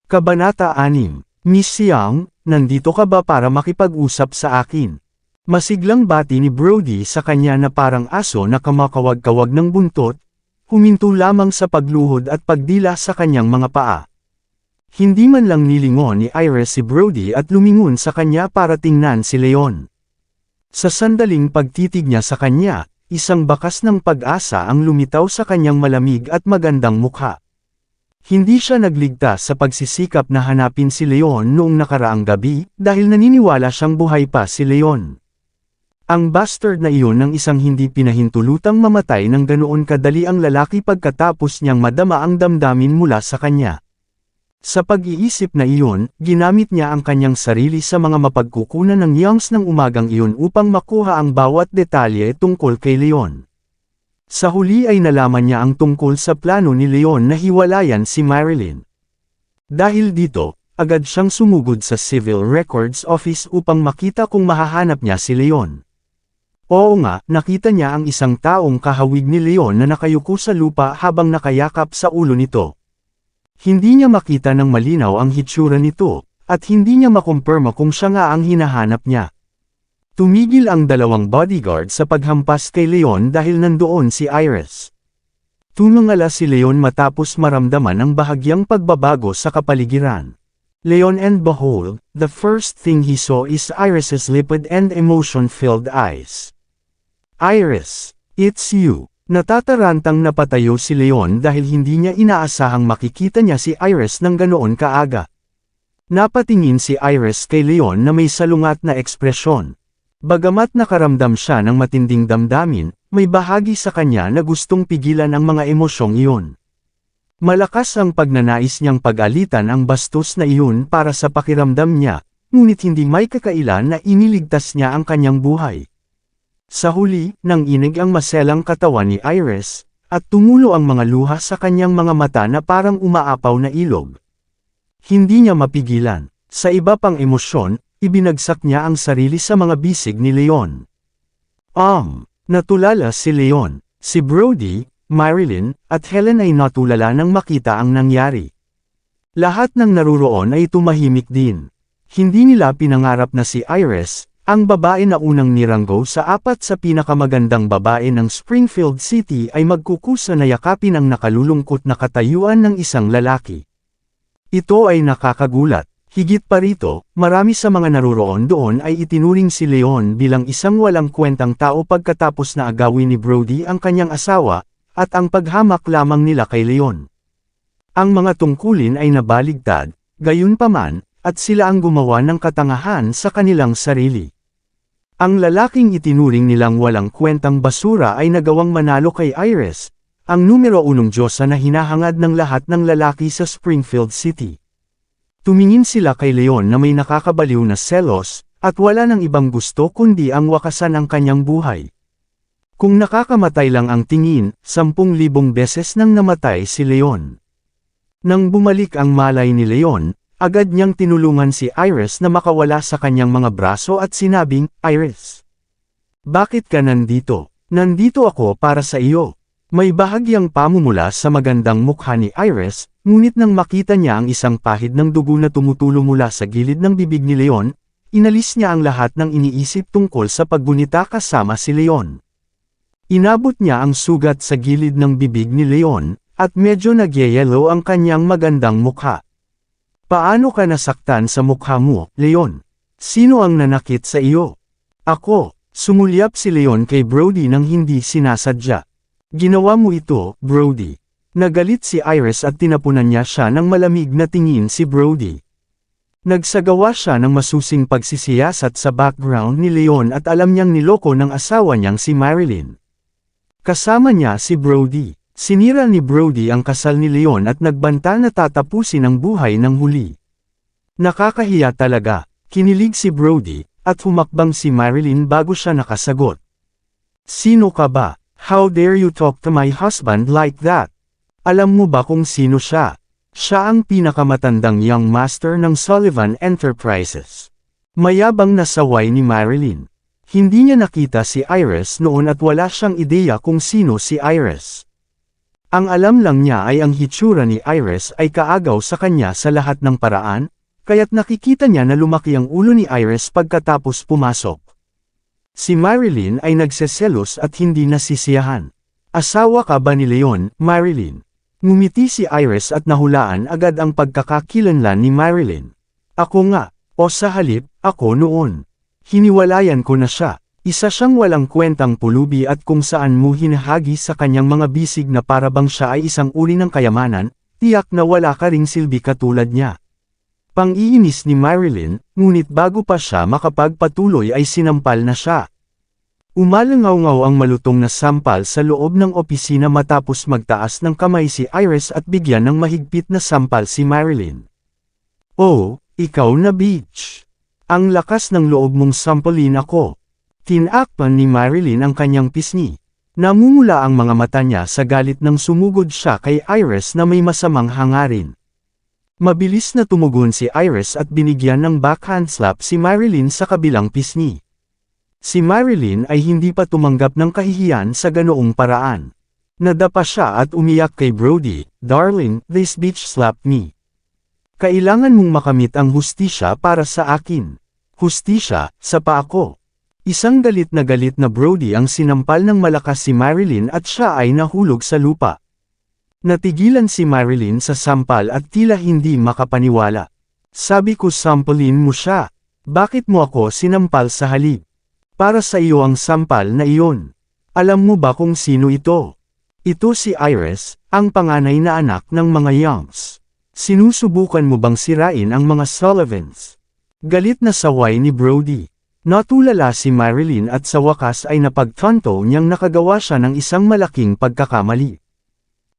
Kabanata 6, Miss Young, nandito ka ba para makipag-usap sa akin? Masiglang bati ni Brody sa kanya na parang aso na kamakawag-kawag ng buntot, huminto lamang sa pagluhod at pagdila sa kanyang mga paa. Hindi man lang nilingon ni Iris si Brody at lumingon sa kanya para tingnan si Leon. Sa sandaling pagtitig niya sa kanya, isang bakas ng pag-asa ang lumitaw sa kanyang malamig at magandang mukha. Hindi siya nagligtas sa pagsisikap na hanapin si Leon noong nakaraang gabi dahil naniniwala siyang buhay pa si Leon. Ang bastard na iyon ng isang hindi pinahintulutang mamatay ng ganoon kadali ang lalaki pagkatapos niyang madama ang damdamin mula sa kanya. Sa pag-iisip na iyon, ginamit niya ang kanyang sarili sa mga mapagkukunan ng Youngs ng umagang iyon upang makuha ang bawat detalye tungkol kay Leon. Sa huli ay nalaman niya ang tungkol sa plano ni Leon na hiwalayan si Marilyn. Dahil dito, agad siyang sumugod sa Civil Records Office upang makita kung mahahanap niya si Leon. Oo nga, nakita niya ang isang taong kahawig ni Leon na nakayuko sa lupa habang nakayakap sa ulo nito. Hindi niya makita ng malinaw ang hitsura nito, at hindi niya makumpirma kung siya nga ang hinahanap niya. Tumigil ang dalawang bodyguard sa paghampas kay Leon dahil nandoon si Iris. Tumangala si Leon matapos maramdaman ang bahagyang pagbabago sa kapaligiran. Leon and behold, the first thing he saw is Iris's liquid and emotion-filled eyes. Iris, it's you. Natatarantang napatayo si Leon dahil hindi niya inaasahang makikita niya si Iris ng ganoon kaaga. Napatingin si Iris kay Leon na may salungat na ekspresyon. Bagamat nakaramdam siya ng matinding damdamin, may bahagi sa kanya na gustong pigilan ang mga emosyong iyon. Malakas ang pagnanais niyang pag-alitan ang bastos na iyon para sa pakiramdam niya, ngunit hindi may kakailan na iniligtas niya ang kanyang buhay. Sa huli, nanginig ang maselang katawan ni Iris, at tumulo ang mga luha sa kanyang mga mata na parang umaapaw na ilog. Hindi niya mapigilan. Sa iba pang emosyon, ibinagsak niya ang sarili sa mga bisig ni Leon. Natulala si Leon, si Brody, Marilyn, at Helen ay natulala nang makita ang nangyari. Lahat ng naruroon ay tumahimik din. Hindi nila pinangarap na si Iris, ang babae na unang niranggo sa 4 sa pinakamagandang babae ng Springfield City ay magkukusa na yakapin ang nakalulungkot na katayuan ng isang lalaki. Ito ay nakakagulat. Higit pa rito, marami sa mga naruroon doon ay itinuring si Leon bilang isang walang kwentang tao pagkatapos na agawin ni Brody ang kanyang asawa, at ang paghamak lamang nila kay Leon. Ang mga tungkulin ay nabaligtad, gayunpaman, at sila ang gumawa ng katangahan sa kanilang sarili. Ang lalaking itinuring nilang walang kwentang basura ay nagawang manalo kay Iris, ang numero 1 diyosa na hinahangad ng lahat ng lalaki sa Springfield City. Tumingin sila kay Leon na may nakakabaliw na selos, at wala nang ibang gusto kundi ang wakasan ang kanyang buhay. Kung nakakamatay lang ang tingin, 10,000 beses nang namatay si Leon. Nang bumalik ang malay ni Leon, agad niyang tinulungan si Iris na makawala sa kanyang mga braso at sinabing, "Iris, bakit ka nandito? Nandito ako para sa iyo." May bahagyang pamumula sa magandang mukha ni Iris, ngunit nang makita niya ang isang pahid ng dugo na tumutulo mula sa gilid ng bibig ni Leon, inalis niya ang lahat ng iniisip tungkol sa paggunita kasama si Leon. Inabot niya ang sugat sa gilid ng bibig ni Leon, at medyo nagyayelo ang kanyang magandang mukha. "Paano ka nasaktan sa mukha mo, Leon? Sino ang nanakit sa iyo?" "Ako." Sumulyap si Leon kay Brody nang hindi sinasadya. "Ginawa mo ito, Brody." Nagalit si Iris at tinapunan niya siya ng malamig na tingin si Brody. Nagsagawa siya ng masusing pagsisiyasat sa background ni Leon at alam niyang niloko ng asawa niyang si Marilyn. Kasama niya si Brody. Sinira ni Brody ang kasal ni Leon at nagbanta na tatapusin ang buhay ng huli. Nakakahiya talaga, kinilig si Brody, at humakbang si Marilyn bago siya nakasagot. "Sino ka ba? How dare you talk to my husband like that? Alam mo ba kung sino siya? Siya ang pinakamatandang young master ng Sullivan Enterprises." Mayabang na saway ni Marilyn. Hindi niya nakita si Iris noon at wala siyang ideya kung sino si Iris. Ang alam lang niya ay ang hitsura ni Iris ay kaagaw sa kanya sa lahat ng paraan, kaya't nakikita niya na lumaki ang ulo ni Iris pagkatapos pumasok. Si Marilyn ay nagseselos at hindi nasisiyahan. Asawa ka ba ni Leon, Marilyn? Ngumiti si Iris at nahulaan agad ang pagkakakilanlan ni Marilyn. Ako nga, o sa halip, ako noon. Hiniwalayan ko na siya. Isa siyang walang kwentang pulubi at kung saan mo hinahagi sa kanyang mga bisig na parabang siya ay isang uri ng kayamanan, tiyak na wala ka ring silbi katulad niya. Pang-iinis ni Marilyn, ngunit bago pa siya makapagpatuloy ay sinampal na siya. Umalangaw-ngaw ang malutong na sampal sa loob ng opisina matapos magtaas ng kamay si Iris at bigyan ng mahigpit na sampal si Marilyn. Oh, ikaw na bitch. Ang lakas ng loob mong sampalin ako. Tinakpan ni Marilyn ang kanyang pisngi. Namumula ang mga mata niya sa galit nang sumugod siya kay Iris na may masamang hangarin. Mabilis na tumugon si Iris at binigyan ng backhand slap si Marilyn sa kabilang pisngi. Si Marilyn ay hindi pa tumanggap ng kahihiyan sa ganoong paraan. Nadapa siya at umiyak kay Brody, "Darling, this bitch slapped me. Kailangan mong makamit ang hustisya para sa akin. Hustisya, sa pa ako." Isang galit na Brody ang sinampal ng malakas si Marilyn at siya ay nahulog sa lupa. Natigilan si Marilyn sa sampal at tila hindi makapaniwala. "Sabi ko sampalin mo siya. Bakit mo ako sinampal sa halip? Para sa iyo ang sampal na iyon. Alam mo ba kung sino ito? Ito si Iris, ang panganay na anak ng mga Youngs. Sinusubukan mo bang sirain ang mga Sullivans?" Galit na saway ni Brody. Natulala si Marilyn at sa wakas ay napagtanto niyang nakagawa siya ng isang malaking pagkakamali.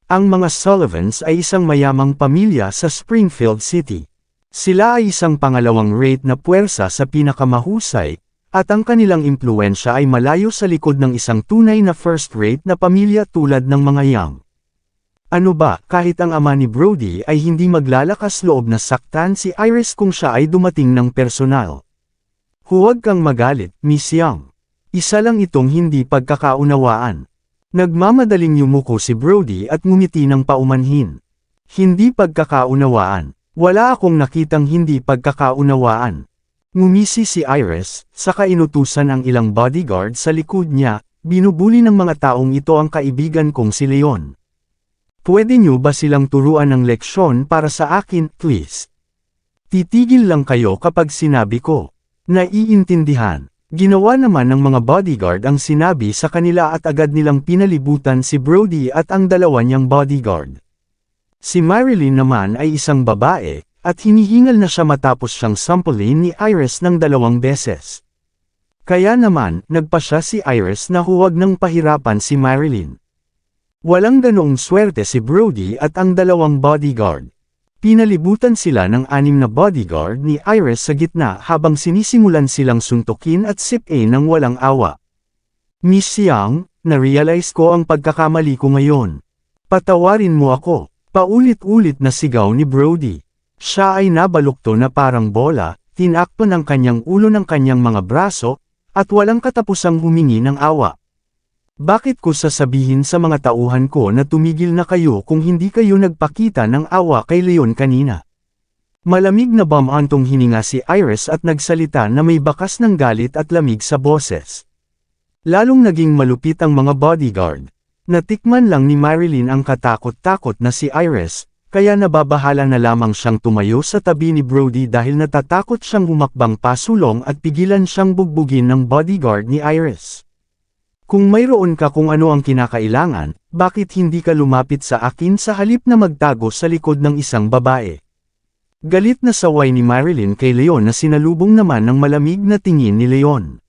Ang mga Sullivans ay isang mayamang pamilya sa Springfield City. Sila ay isang pangalawang rate na puwersa sa pinakamahusay, at ang kanilang impluwensya ay malayo sa likod ng isang tunay na first-rate na pamilya tulad ng mga Young. Ano ba, kahit ang ama ni Brody ay hindi maglalakas loob na saktan si Iris kung siya ay dumating ng personal. "Huwag kang magalit, Miss Young. Isa lang itong hindi pagkakaunawaan." Nagmamadaling yumuko si Brody at ngumiti ng paumanhin. "Hindi pagkakaunawaan. Wala akong nakitang hindi pagkakaunawaan." Ngumisi si Iris, saka inutusan ang ilang bodyguard sa likod niya, "Binubuli ng mga taong ito ang kaibigan kong si Leon. Pwede niyo ba silang turuan ng leksyon para sa akin, please? Titigil lang kayo kapag sinabi ko." Naiintindihan. Ginawa naman ng mga bodyguard ang sinabi sa kanila at agad nilang pinalibutan si Brody at ang dalawa niyang bodyguard. Si Marilyn naman ay isang babae, at hinihingal na siya matapos siyang sampulin ni Iris ng 2 beses. Kaya naman, nagpa siya si Iris na huwag nang pahirapan si Marilyn. Walang ganoong swerte si Brody at ang 2 bodyguard. Pinalibutan sila ng 6 na bodyguard ni Iris sa gitna habang sinisimulan silang suntukin at sipin ng walang awa. "Miss Young, na-realize ko ang pagkakamali ko ngayon. Patawarin mo ako." Paulit-ulit na sigaw ni Brody. Siya ay nabalukto na parang bola, tinakpan ang kanyang ulo ng kanyang mga braso, at walang katapusang humingi ng awa. "Bakit ko sasabihin sa mga tauhan ko na tumigil na kayo kung hindi kayo nagpakita ng awa kay Leon kanina?" Malamig na bamantong hininga si Iris at nagsalita na may bakas ng galit at lamig sa boses. Lalong naging malupit ang mga bodyguard. Natikman lang ni Marilyn ang katakot-takot na si Iris, kaya nababahala na lamang siyang tumayo sa tabi ni Brody dahil natatakot siyang humakbang pasulong at pigilan siyang bugbugin ng bodyguard ni Iris. "Kung mayroon ka kung ano ang kinakailangan, bakit hindi ka lumapit sa akin sa halip na magtago sa likod ng isang babae?" Galit na saway ni Marilyn kay Leon na sinalubong naman ng malamig na tingin ni Leon.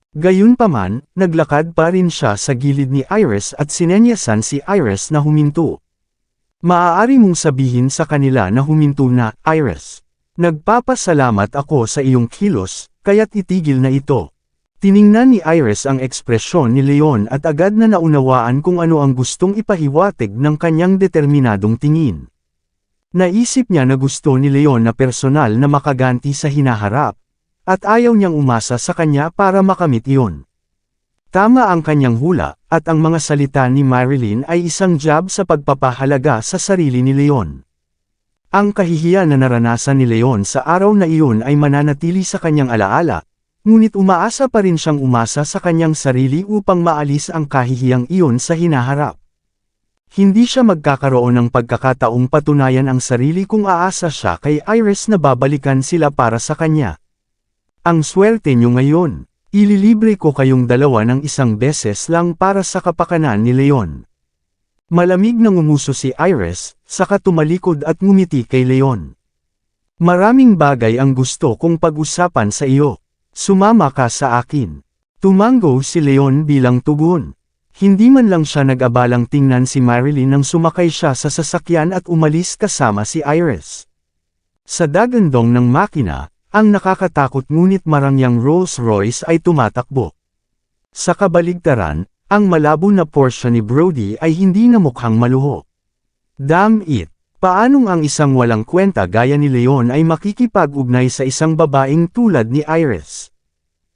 Gayunpaman, naglakad pa rin siya sa gilid ni Iris at sinenyasan si Iris na huminto. "Maaari mong sabihin sa kanila na huminto na, Iris. Nagpapasalamat ako sa iyong kilos, kaya't itigil na ito." Tiningnan ni Iris ang ekspresyon ni Leon at agad na naunawaan kung ano ang gustong ipahiwatig ng kanyang determinadong tingin. Naisip niya na gusto ni Leon na personal na makaganti sa hinaharap, at ayaw niyang umasa sa kanya para makamit iyon. Tama ang kanyang hula, at ang mga salita ni Marilyn ay isang jab sa pagpapahalaga sa sarili ni Leon. Ang kahihiyan na naranasan ni Leon sa araw na iyon ay mananatili sa kanyang alaala, ngunit umaasa pa rin siyang umasa sa kanyang sarili upang maalis ang kahihiyang iyon sa hinaharap. Hindi siya magkakaroon ng pagkakataong patunayan ang sarili kung aasa siya kay Iris na babalikan sila para sa kanya. Ang swerte niyo ngayon. Ililibre ko kayong dalawa ng isang beses lang para sa kapakanan ni Leon. Malamig na ngumuso si Iris, saka tumalikod at ngumiti kay Leon. Maraming bagay ang gusto kong pag-usapan sa iyo. Sumama ka sa akin. Tumango si Leon bilang tugon. Hindi man lang siya nag-abalang tingnan si Marilyn nang sumakay siya sa sasakyan at umalis kasama si Iris. Sa dagandong ng makina, ang nakakatakot ngunit marangyang Rolls-Royce ay tumatakbo. Sa kabaligtaran, ang malabo na Porsche ni Brody ay hindi na mukhang maluho. Damn it! Paanong ang isang walang kwenta gaya ni Leon ay makikipag-ugnay sa isang babaeng tulad ni Iris?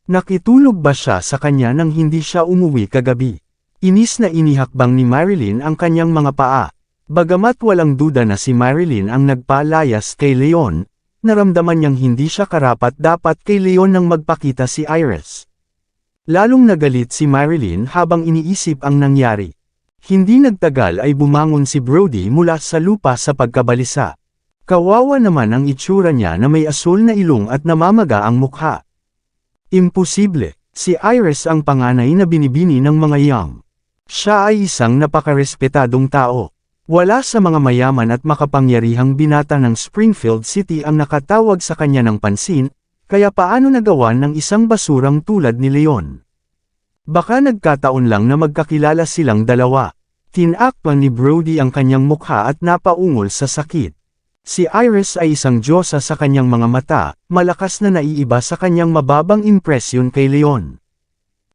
Nakitulog ba siya sa kanya nang hindi siya umuwi kagabi? Inis na inihakbang ni Marilyn ang kanyang mga paa. Bagamat walang duda na si Marilyn ang nagpalayas kay Leon, naramdaman niyang hindi siya karapat-dapat kay Leon nang magpakita si Iris. Lalong nagalit si Marilyn habang iniisip ang nangyari. Hindi nagtagal ay bumangon si Brody mula sa lupa sa pagkabalisa. Kawawa naman ang itsura niya na may asul na ilong at namamaga ang mukha. Imposible, si Iris ang panganay na binibini ng mga Young. Siya ay isang napakarespetadong tao. Wala sa mga mayaman at makapangyarihang binata ng Springfield City ang nakatawag sa kanya ng pansin, kaya paano nagawan ng isang basurang tulad ni Leon? Baka nagkataon lang na magkakilala silang dalawa. Tinakpan ni Brody ang kanyang mukha at napaungol sa sakit. Si Iris ay isang diyosa sa kanyang mga mata, malakas na naiiba sa kanyang mababang impresyon kay Leon.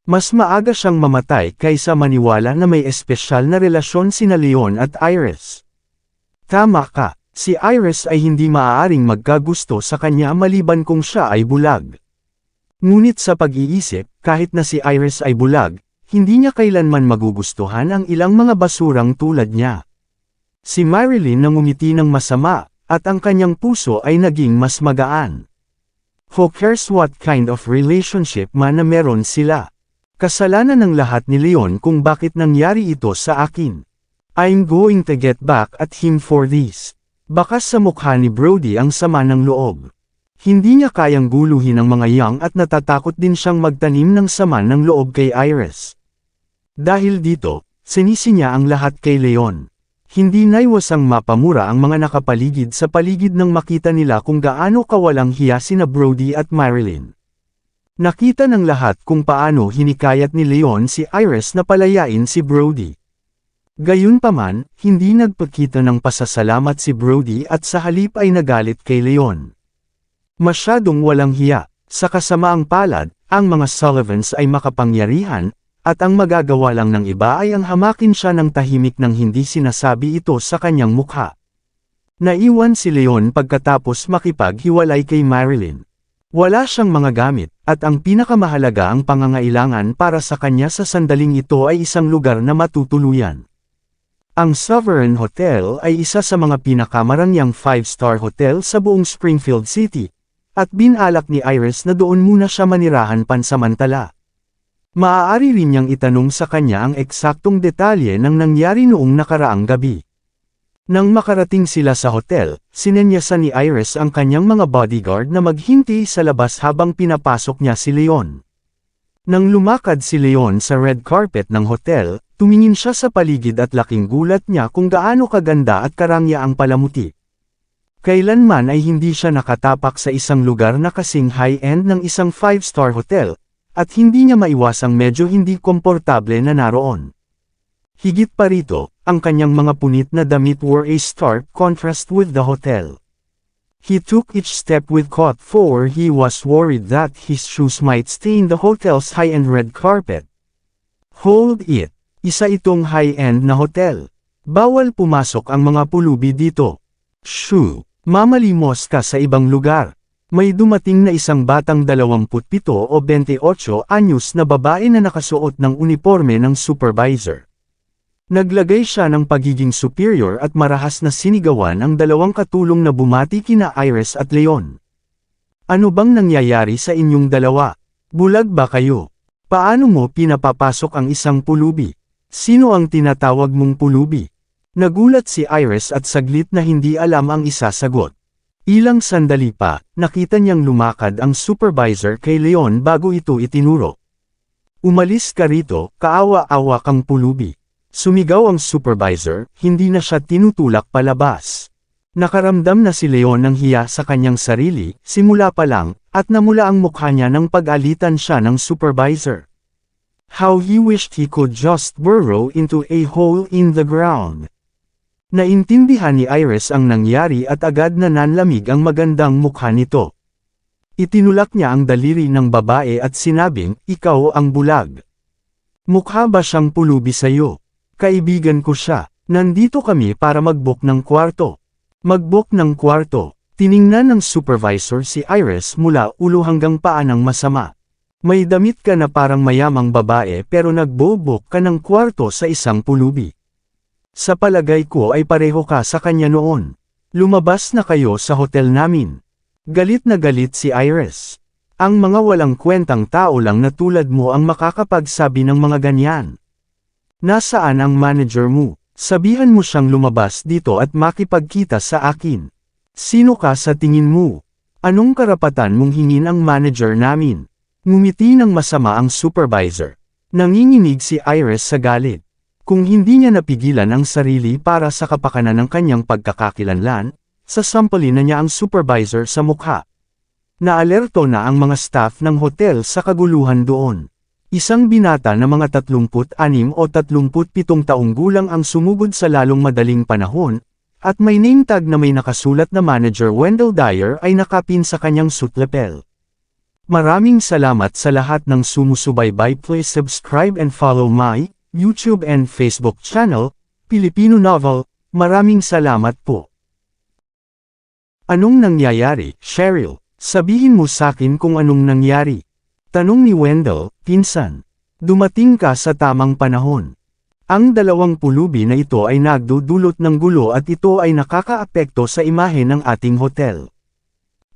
Mas maaga siyang mamatay kaysa maniwala na may espesyal na relasyon sina Leon at Iris. Tama ka, si Iris ay hindi maaaring magkagusto sa kanya maliban kung siya ay bulag. Ngunit sa pag-iisip, kahit na si Iris ay bulag, hindi niya kailanman magugustuhan ang ilang mga basurang tulad niya. Si Marilyn nangumiti ng masama, at ang kanyang puso ay naging mas magaan. Who cares what kind of relationship man na meron sila? Kasalanan ng lahat ni Leon kung bakit nangyari ito sa akin. I'm going to get back at him for this. Bakas sa mukha ni Brody ang sama ng loob. Hindi niya kayang guluhin ang mga Young at natatakot din siyang magtanim ng sama ng loob kay Iris. Dahil dito, sinisi niya ang lahat kay Leon. Hindi naiwasang mapamura ang mga nakapaligid sa paligid nang makita nila kung gaano kawalang hiya sina Brody at Marilyn. Nakita ng lahat kung paano hinikayat ni Leon si Iris na palayain si Brody. Gayunpaman, hindi nagpakita ng pasasalamat si Brody at sa halip ay nagalit kay Leon. Masyadong walang hiya, sa kasamaang palad, ang mga Sullivans ay makapangyarihan, at ang magagawa lang ng iba ay ang hamakin siya ng tahimik nang hindi sinasabi ito sa kanyang mukha. Naiwan si Leon pagkatapos makipaghiwalay kay Marilyn. Wala siyang mga gamit, at ang pinakamahalaga ang pangangailangan para sa kanya sa sandaling ito ay isang lugar na matutuluyan. Ang Sovereign Hotel ay isa sa mga pinakamarangyang 5-star hotel sa buong Springfield City, at binalak ni Iris na doon muna siya manirahan pansamantala. Maaari rin niyang itanong sa kanya ang eksaktong detalye ng nangyari noong nakaraang gabi. Nang makarating sila sa hotel, sinenyasan ni Iris ang kanyang mga bodyguard na maghintay sa labas habang pinapasok niya si Leon. Nang lumakad si Leon sa red carpet ng hotel, tumingin siya sa paligid at laking gulat niya kung gaano kaganda at karangya ang palamuti. Kailanman ay hindi siya nakatapak sa isang lugar na kasing high-end ng isang 5-star hotel, at hindi niya maiwasang medyo hindi komportable na naroon. Higit pa rito, ang kanyang mga punit na damit were a stark contrast with the hotel. He took each step with caution for he was worried that his shoes might stain the hotel's high-end red carpet. Hold it! Isa itong high-end na hotel. Bawal pumasok ang mga pulubi dito. Shoo! Mamalimos ka sa ibang lugar. May dumating na isang batang 27 o 28 anyos na babae na nakasuot ng uniforme ng supervisor. Naglagay siya ng pagiging superior at marahas na sinigawan ang dalawang katulong na bumati kina Iris at Leon. Ano bang nangyayari sa inyong dalawa? Bulag ba kayo? Paano mo pinapapasok ang isang pulubi? Sino ang tinatawag mong pulubi? Nagulat si Iris at saglit na hindi alam ang isasagot. Ilang sandali pa, nakita niyang lumakad ang supervisor kay Leon bago ito itinuro. Umalis ka rito, kaawa-awa kang pulubi. Sumigaw ang supervisor, hindi na siya tinutulak palabas. Nakaramdam na si Leon ng hiya sa kanyang sarili, simula pa lang, at namula ang mukha niya nang pag-alitan siya ng supervisor. How he wished he could just burrow into a hole in the ground. Naintindihan ni Iris ang nangyari at agad na nanlamig ang magandang mukha nito. Itinulak niya ang daliri ng babae at sinabing, ikaw ang bulag. Mukha ba siyang pulubi sa'yo? Kaibigan ko siya, nandito kami para mag-book ng kwarto. Mag-book ng kwarto. Tiningnan ng supervisor si Iris mula ulo hanggang paa ng masama. May damit ka na parang mayamang babae pero nag-book ka ng kwarto sa isang pulubi. Sa palagay ko ay pareho ka sa kanya noon. Lumabas na kayo sa hotel namin. Galit na galit si Iris. Ang mga walang kwentang tao lang na tulad mo ang makakapagsabi ng mga ganyan. Nasaan ang manager mo? Sabihan mo siyang lumabas dito at makipagkita sa akin. Sino ka sa tingin mo? Anong karapatan mong hingin ang manager namin? Ngumiti ng masama ang supervisor. Nanginginig si Iris sa galit. Kung hindi niya napigilan ang sarili para sa kapakanan ng kanyang pagkakakilanlan, sasampalin na niya ang supervisor sa mukha. Naalerto na ang mga staff ng hotel sa kaguluhan doon. Isang binata na mga 36 o 37 taong gulang ang sumugod sa lalong madaling panahon, at may name tag na may nakasulat na Manager Wendell Dyer ay nakapin sa kanyang suit lapel. Maraming salamat sa lahat ng sumusubaybay. Please subscribe and follow my YouTube and Facebook channel, Filipino Novel. Maraming salamat po. Anong nangyayari, Cheryl? Sabihin mo sakin kung anong nangyari. Tanong ni Wendell, pinsan. Dumating ka sa tamang panahon. Ang dalawang pulubi na ito ay nagdudulot ng gulo at ito ay nakakaapekto sa imahe ng ating hotel.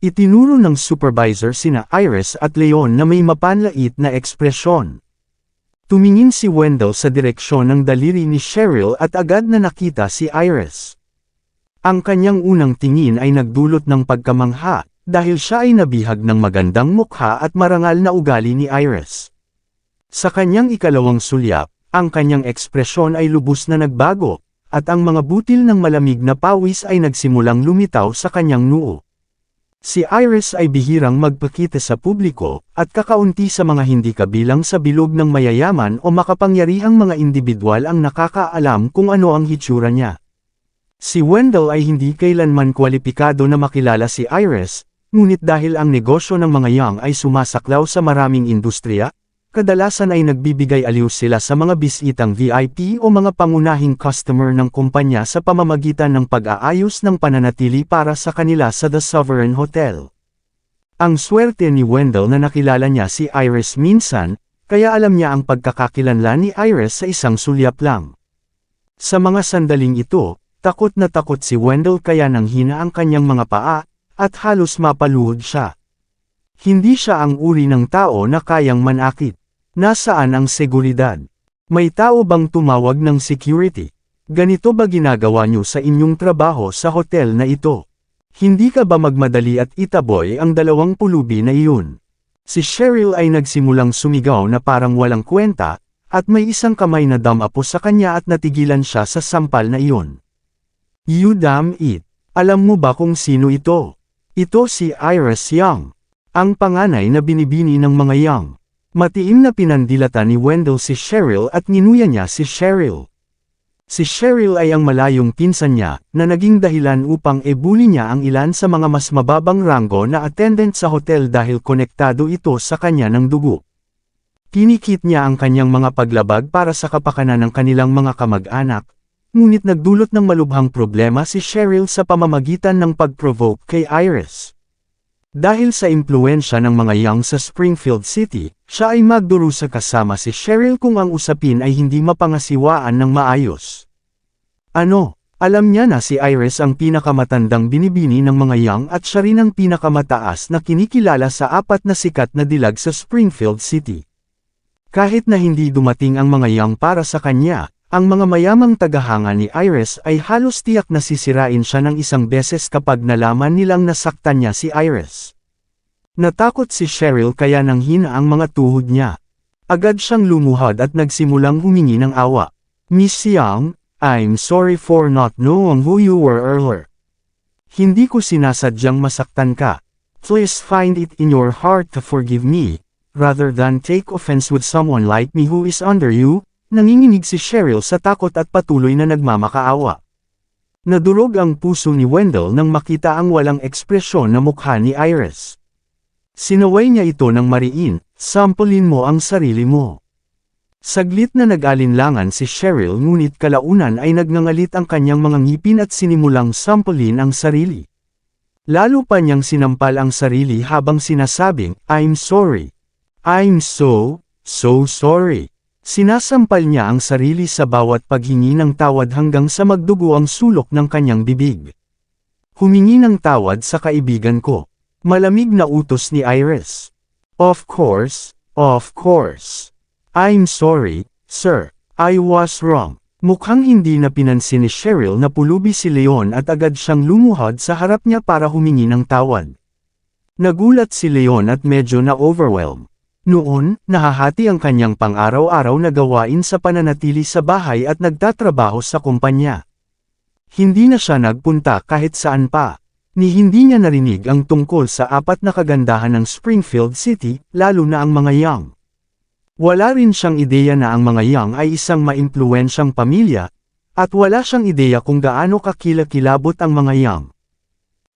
Itinuro ng supervisor sina Iris at Leon na may mapanlait na ekspresyon. Tumingin si Wendell sa direksyon ng daliri ni Cheryl at agad na nakita si Iris. Ang kanyang unang tingin ay nagdulot ng pagkamangha, dahil siya ay nabihag ng magandang mukha at marangal na ugali ni Iris. Sa kanyang ikalawang sulyap, ang kanyang ekspresyon ay lubos na nagbago, at ang mga butil ng malamig na pawis ay nagsimulang lumitaw sa kanyang noo. Si Iris ay bihirang magpakita sa publiko, at kakaunti sa mga hindi kabilang sa bilog ng mayayaman o makapangyarihang mga individual ang nakakaalam kung ano ang hitsura niya. Si Wendell ay hindi kailanman kwalipikado na makilala si Iris, ngunit dahil ang negosyo ng mga Young ay sumasaklaw sa maraming industriya, kadalasan ay nagbibigay aliw sila sa mga bisitang VIP o mga pangunahing customer ng kumpanya sa pamamagitan ng pag-aayos ng pananatili para sa kanila sa The Sovereign Hotel. Ang swerte ni Wendell na nakilala niya si Iris minsan, kaya alam niya ang pagkakakilanlan ni Iris sa isang sulyap lang. Sa mga sandaling ito, takot na takot si Wendell kaya nanghina ang kanyang mga paa, at halos mapaluhod siya. Hindi siya ang uri ng tao na kayang manakit. Nasaan ang seguridad? May tao bang tumawag ng security? Ganito ba ginagawa niyo sa inyong trabaho sa hotel na ito? Hindi ka ba magmadali at itaboy ang dalawang pulubi na iyon? Si Cheryl ay nagsimulang sumigaw na parang walang kwenta, at may isang kamay na damapo sa kanya at natigilan siya sa sampal na iyon. You damn it! Alam mo ba kung sino ito? Ito si Iris Young, ang panganay na binibini ng mga Young. Matiim na pinandilata ni Wendell si Cheryl at ninuya niya si Cheryl. Si Cheryl ay ang malayong pinsan niya, na naging dahilan upang ebuli niya ang ilan sa mga mas mababang ranggo na attendant sa hotel dahil konektado ito sa kanya ng dugo. Kinikit niya ang kanyang mga paglabag para sa kapakanan ng kanilang mga kamag-anak, ngunit nagdulot ng malubhang problema si Cheryl sa pamamagitan ng pag-provoke kay Iris. Dahil sa impluensya ng mga Young sa Springfield City, siya ay magdurusa kasama si Cheryl kung ang usapin ay hindi mapangasiwaan ng maayos. Ano? Alam niya na si Iris ang pinakamatandang binibini ng mga Young at siya rin ang pinakamataas na kinikilala sa 4 na sikat na dilag sa Springfield City. Kahit na hindi dumating ang mga Young para sa kanya, ang mga mayamang tagahanga ni Iris ay halos tiyak na sisirain siya ng isang beses kapag nalaman nilang nasaktan niya si Iris. Natakot si Cheryl kaya nanghina ang mga tuhod niya. Agad siyang lumuhod at nagsimulang humingi ng awa. "Miss Young, I'm sorry for not knowing who you were earlier. Hindi ko sinasadyang masaktan ka. Please find it in your heart to forgive me, rather than take offense with someone like me who is under you." Nanginginig si Cheryl sa takot at patuloy na nagmamakaawa. Nadurog ang puso ni Wendell nang makita ang walang ekspresyon na mukha ni Iris. Sinaway niya ito ng mariin, "Sampulin mo ang sarili mo." Saglit na nag-alinlangan si Cheryl ngunit kalaunan ay nagngangalit ang kanyang mga ngipin at sinimulang sampulin ang sarili. Lalo pa niyang sinampal ang sarili habang sinasabing, "I'm sorry. I'm so sorry." Sinasampal niya ang sarili sa bawat paghingi ng tawad hanggang sa magdugo ang sulok ng kanyang bibig. "Humingi ng tawad sa kaibigan ko." Malamig na utos ni Iris. Of course. "I'm sorry, sir. I was wrong." Mukhang hindi na pinansin ni Cheryl na pulubi si Leon at agad siyang lumuhod sa harap niya para humingi ng tawad. Nagulat si Leon at medyo na-overwhelm. Noon, nahahati ang kanyang pang-araw-araw na gawain sa pananatili sa bahay at nagtatrabaho sa kumpanya. Hindi na siya nagpunta kahit saan pa. Ni hindi niya narinig ang tungkol sa 4 na kagandahan ng Springfield City, lalo na ang mga Young. Wala rin siyang ideya na ang mga Young ay isang maimpluwensyang pamilya, at wala siyang ideya kung gaano kakilakilabot ang mga Young.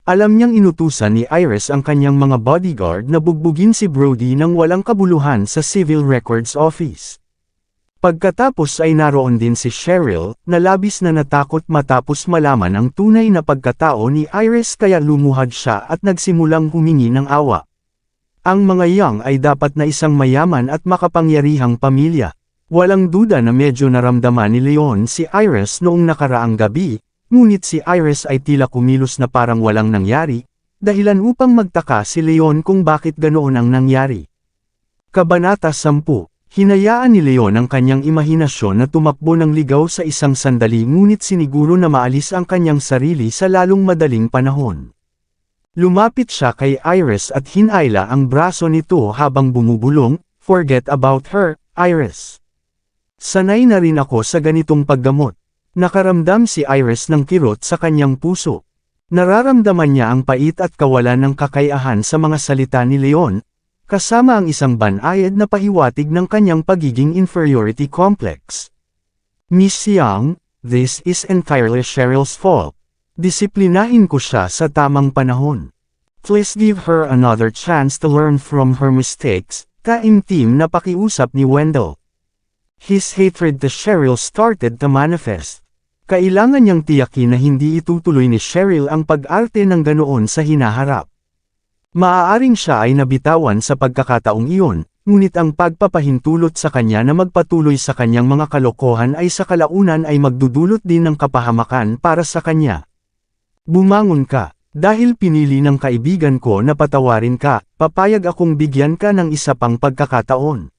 Alam niyang inutusan ni Iris ang kanyang mga bodyguard na bugbugin si Brody nang walang kabuluhan sa Civil Records Office. Pagkatapos ay naroon din si Cheryl, na labis na natakot matapos malaman ang tunay na pagkatao ni Iris kaya lumuhad siya at nagsimulang humingi ng awa. Ang mga Young ay dapat na isang mayaman at makapangyarihang pamilya. Walang duda na medyo naramdaman ni Leon si Iris noong nakaraang gabi, ngunit si Iris ay tila kumilos na parang walang nangyari, dahilan upang magtaka si Leon kung bakit ganoon ang nangyari. Kabanata 10. Hinayaan ni Leon ang kanyang imahinasyon na tumakbo ng ligaw sa isang sandali ngunit siniguro na maalis ang kanyang sarili sa lalong madaling panahon. Lumapit siya kay Iris at hinayla ang braso nito habang bumubulong, "Forget about her, Iris. Sanay na rin ako sa ganitong paggamot." Nakaramdam si Iris ng kirot sa kanyang puso. Nararamdaman niya ang pait at kawalan ng kakayahan sa mga salita ni Leon, kasama ang isang banayad na pahiwatig ng kanyang pagiging inferiority complex. "Miss Young, this is entirely Cheryl's fault. Disiplinahin ko siya sa tamang panahon. Please give her another chance to learn from her mistakes," taimtim na pakiusap ni Wendell. His hatred to Cheryl started to manifest. Kailangan niyang tiyakin na hindi itutuloy ni Cheryl ang pag-arte ng ganoon sa hinaharap. Maaaring siya ay nabitawan sa pagkakataong iyon, ngunit ang pagpapahintulot sa kanya na magpatuloy sa kanyang mga kalokohan ay sa kalaunan ay magdudulot din ng kapahamakan para sa kanya. "Bumangon ka. Dahil pinili ng kaibigan ko na patawarin ka, papayag akong bigyan ka ng isa pang pagkakataon.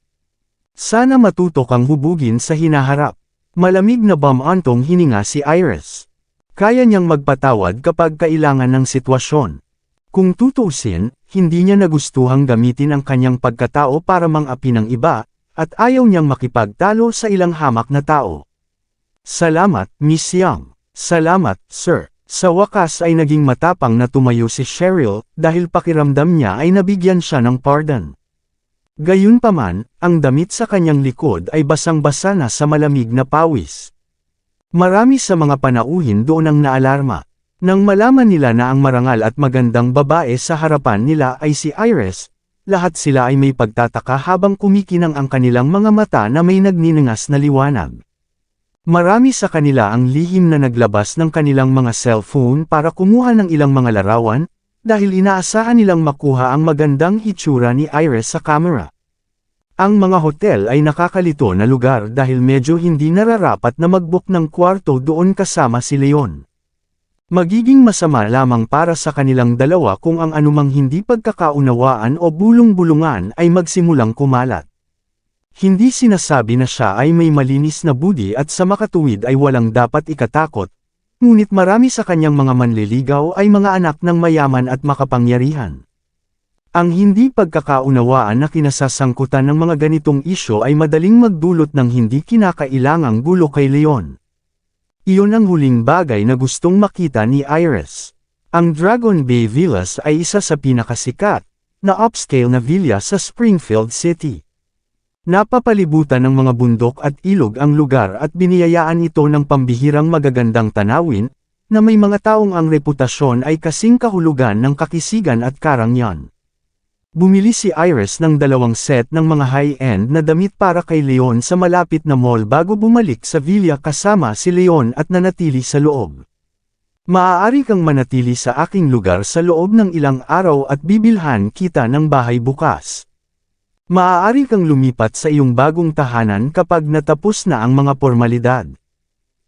Sana matuto kang hubugin sa hinaharap." Malamig na bumantong hininga si Iris. Kaya niyang magpatawad kapag kailangan ng sitwasyon. Kung tutuusin, hindi niya nagustuhang gamitin ang kanyang pagkatao para mang-api ng iba, at ayaw niyang makipagtalo sa ilang hamak na tao. "Salamat, Miss Young." "Salamat, sir." Sa wakas ay naging matapang na tumayo si Cheryl, dahil pakiramdam niya ay nabigyan siya ng pardon. Gayunpaman, ang damit sa kanyang likod ay basang-basa na sa malamig na pawis. Marami sa mga panauhin doon ang naalarma. Nang malaman nila na ang marangal at magandang babae sa harapan nila ay si Iris, lahat sila ay may pagtataka habang kumikinang ang kanilang mga mata na may nagniningas na liwanag. Marami sa kanila ang lihim na naglabas ng kanilang mga cellphone para kumuha ng ilang mga larawan, dahil inaasahan nilang makuha ang magandang hitsura ni Iris sa camera. Ang mga hotel ay nakakalito na lugar dahil medyo hindi nararapat na mag-book ng kwarto doon kasama si Leon. Magiging masama lamang para sa kanilang dalawa kung ang anumang hindi pagkakaunawaan o bulong-bulungan ay magsimulang kumalat. Hindi sinasabi na siya ay may malinis na budi at sa makatuwid ay walang dapat ikatakot, ngunit marami sa kanyang mga manliligaw ay mga anak ng mayaman at makapangyarihan. Ang hindi pagkakaunawaan na kinasasangkutan ng mga ganitong isyo ay madaling magdulot ng hindi kinakailangang gulo kay Leon. Iyon ang huling bagay na gustong makita ni Iris. Ang Dragon Bay Villas ay isa sa pinakasikat na upscale na villa sa Springfield City. Napapalibutan ng mga bundok at ilog ang lugar at biniyayaan ito ng pambihirang magagandang tanawin, na may mga taong ang reputasyon ay kasing kahulugan ng kakisigan at karangyan. Bumili si Iris ng 2 set ng mga high-end na damit para kay Leon sa malapit na mall bago bumalik sa villa kasama si Leon at nanatili sa loob. Maaari kang manatili sa aking lugar sa loob ng ilang araw at bibilhan kita ng bahay bukas. Maaari kang lumipat sa iyong bagong tahanan kapag natapos na ang mga formalidad.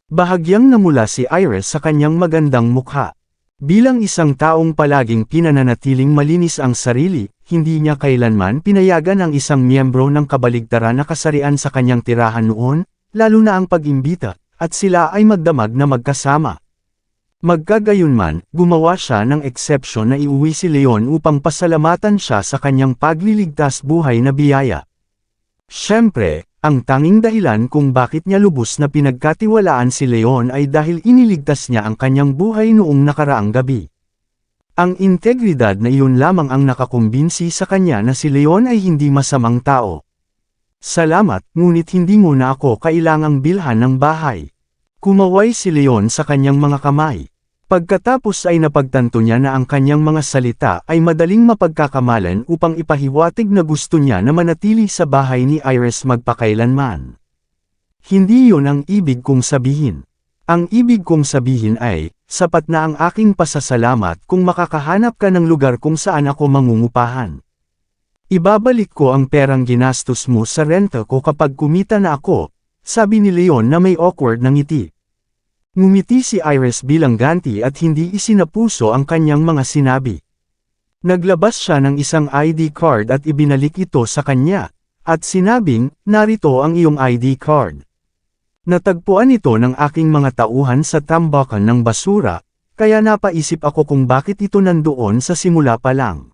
Bahagyang namula si Iris sa kanyang magandang mukha. Bilang isang taong palaging pinananatiling malinis ang sarili, hindi niya kailanman pinayagan ang isang miyembro ng kabaligtaran na kasarian sa kanyang tirahan noon, lalo na ang pag-imbita, at sila ay magdamag na magkasama. Magkagayunman, gumawa siya ng eksepsyon na iuwi si Leon upang pasalamatan siya sa kanyang pagliligtas buhay na biyaya. Siyempre, ang tanging dahilan kung bakit niya lubos na pinagkatiwalaan si Leon ay dahil iniligtas niya ang kanyang buhay noong nakaraang gabi. Ang integridad na iyon lamang ang nakakumbinsi sa kanya na si Leon ay hindi masamang tao. Salamat, ngunit hindi mo na ako kailangang bilhan ng bahay. Kumaway si Leon sa kanyang mga kamay. Pagkatapos ay napagtanto niya na ang kanyang mga salita ay madaling mapagkakamalan upang ipahiwatig na gusto niya na manatili sa bahay ni Iris magpakailanman. Hindi yun ang ibig kong sabihin. Ang ibig kong sabihin ay, sapat na ang aking pasasalamat kung makakahanap ka ng lugar kung saan ako mangungupahan. Ibabalik ko ang perang ginastos mo sa renta ko kapag kumita na ako, sabi ni Leon na may awkward na ngiti. Ngumiti si Iris bilang ganti at hindi isinapuso ang kanyang mga sinabi. Naglabas siya ng isang ID card at ibinalik ito sa kanya, at sinabing, narito ang iyong ID card. Natagpuan ito ng aking mga tauhan sa tambakan ng basura, kaya napaisip ako kung bakit ito nandoon sa simula pa lang.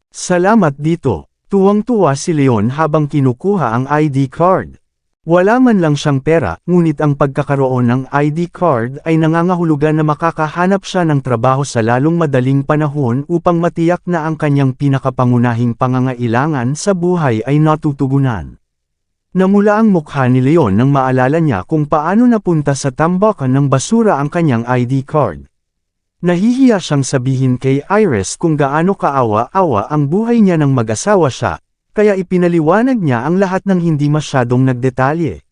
Salamat dito, tuwang-tuwa si Leon habang kinukuha ang ID card. Wala man lang siyang pera, ngunit ang pagkakaroon ng ID card ay nangangahulugan na makakahanap siya ng trabaho sa lalong madaling panahon upang matiyak na ang kanyang pinakapangunahing pangangailangan sa buhay ay natutugunan. Namula ang mukha ni Leon nang maalala niya kung paano napunta sa tambakan ng basura ang kanyang ID card. Nahihiya siyang sabihin kay Iris kung gaano kaawa-awa ang buhay niya nang mag-asawa siya, kaya ipinaliwanag niya ang lahat ng hindi masyadong nagdetalye.